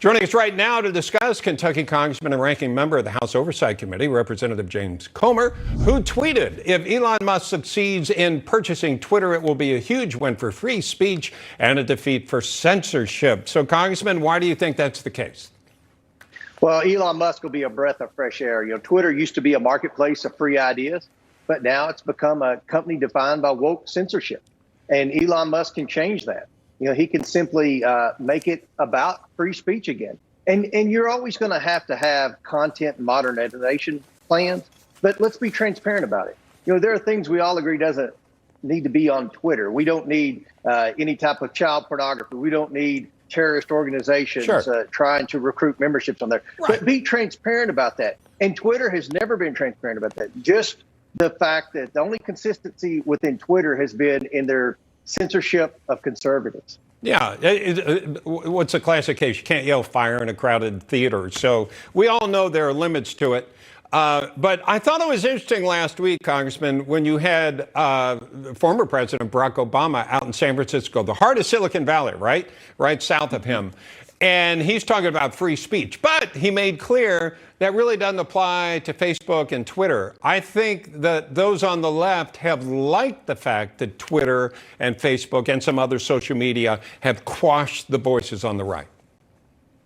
Joining us right now to discuss, Kentucky Congressman and ranking member of the House Oversight Committee, Representative James Comer, who tweeted, "If Elon Musk succeeds in purchasing Twitter, it will be a huge win for free speech and a defeat for censorship." So, Congressman, why do you think that's the case? Well, Elon Musk will be a breath of fresh air. Twitter used to be a marketplace of free ideas, but now it's become a company defined by woke censorship. And Elon Musk can change that. He can simply make it about free speech again. And you're always going to have content modernization plans, but let's be transparent about it. There are things we all agree doesn't need to be on Twitter. We don't need any type of child pornography. We don't need terrorist organizations trying to recruit memberships on there. Right. But be transparent about that. And Twitter has never been transparent about that. Just the fact that the only consistency within Twitter has been in their censorship of conservatives. Yeah, what's a classic case? You can't yell fire in a crowded theater. So we all know there are limits to it. But I thought it was interesting last week, Congressman, when you had former President Barack Obama out in San Francisco, the heart of Silicon Valley, right south of him. And he's talking about free speech. But he made clear that really doesn't apply to Facebook and Twitter. I think that those on the left have liked the fact that Twitter and Facebook and some other social media have quashed the voices on the right.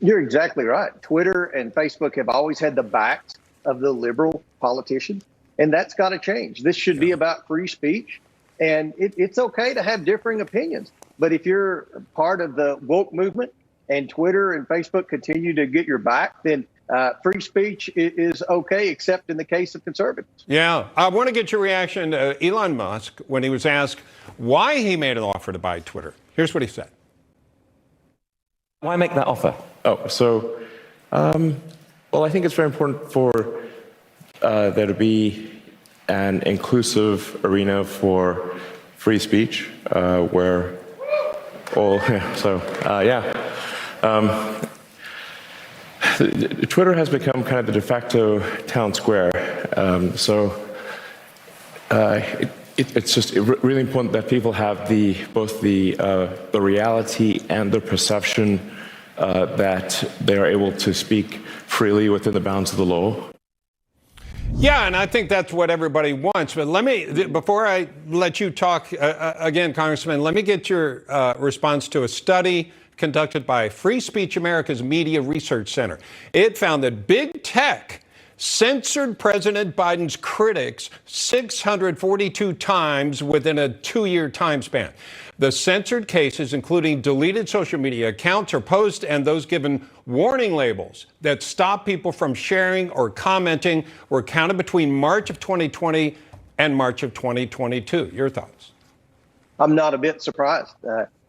You're exactly right. Twitter and Facebook have always had the backs of the liberal politicians, and that's got to change. This should be about free speech, and it's okay to have differing opinions. But if you're part of the woke movement and Twitter and Facebook continue to get your back, then free speech is okay, except in the case of conservatives. Yeah, I want to get your reaction to Elon Musk when he was asked why he made an offer to buy Twitter. Here's what he said. Why make that offer? Well, I think it's very important for there to be an inclusive arena for free speech where all, Twitter has become kind of the de facto town square. It's just really important that people have both the reality and the perception that they are able to speak freely within the bounds of the law. Yeah, and I think that's what everybody wants. But before I let you talk again, Congressman, let me get your response to a study conducted by Free Speech America's Media Research Center. It found that big tech censored President Biden's critics 642 times within a 2-year time span. The censored cases, including deleted social media accounts or posts and those given warning labels that stop people from sharing or commenting, were counted between March of 2020 and March of 2022. Your thoughts? I'm not a bit surprised.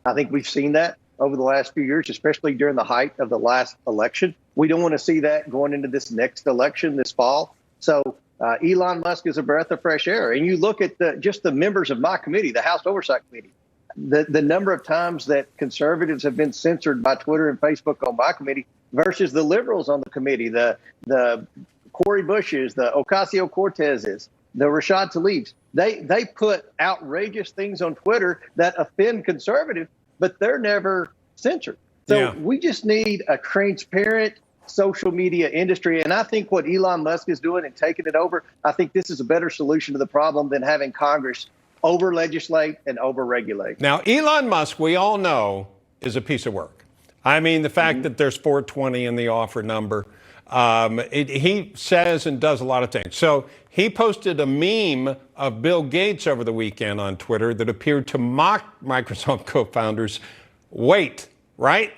I think we've seen that over the last few years, especially during the height of the last election. We don't want to see that going into this next election this fall. So Elon Musk is a breath of fresh air. And you look at just the members of my committee, the House Oversight Committee, the number of times that conservatives have been censored by Twitter and Facebook on my committee versus the liberals on the committee, the Cori Bushes, the Ocasio-Cortezes, the Rashad Tlaibs. They put outrageous things on Twitter that offend conservatives, but they're never censored. So we just need a transparent social media industry. And I think what Elon Musk is doing and taking it over, I think this is a better solution to the problem than having Congress over-legislate and over-regulate. Now, Elon Musk, we all know, is a piece of work. I mean, the fact that there's 420 in the offer number, he says and does a lot of things. So he posted a meme of Bill Gates over the weekend on Twitter that appeared to mock Microsoft co-founders' weight, right?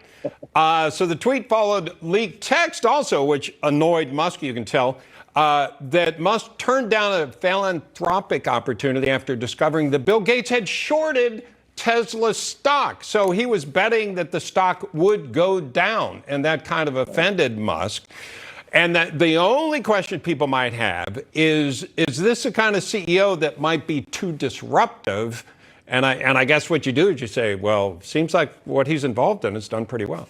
So the tweet followed leaked text also, which annoyed Musk, you can tell, that Musk turned down a philanthropic opportunity after discovering that Bill Gates had shorted Tesla's stock. So he was betting that the stock would go down, and that kind of offended Musk. And that the only question people might have is this the kind of CEO that might be too disruptive? And I guess what you do is you say, well, seems like what he's involved in is done pretty well.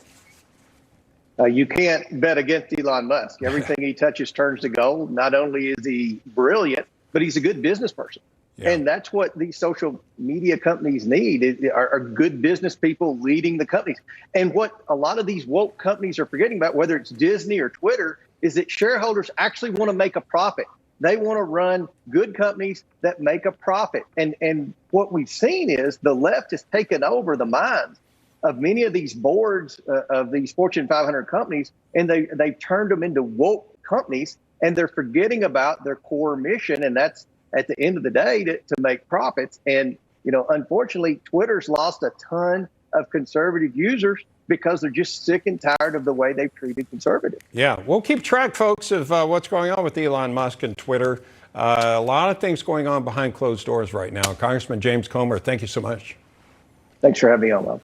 You can't bet against Elon Musk. Everything he touches turns to gold. Not only is he brilliant, but he's a good business person. Yeah. And that's what these social media companies need are good business people leading the companies. And what a lot of these woke companies are forgetting about, whether it's Disney or Twitter, is that shareholders actually want to make a profit. They want to run good companies that make a profit. And what we've seen is the left has taken over the minds of many of these boards of these Fortune 500 companies, and they've turned them into woke companies, and they're forgetting about their core mission, and that's at the end of the day to make profits. And unfortunately, Twitter's lost a ton of conservative users because they're just sick and tired of the way they've treated conservatives. Yeah, we'll keep track, folks, of what's going on with Elon Musk and Twitter. A lot of things going on behind closed doors right now. Congressman James Comer, thank you so much. Thanks for having me on, Bob.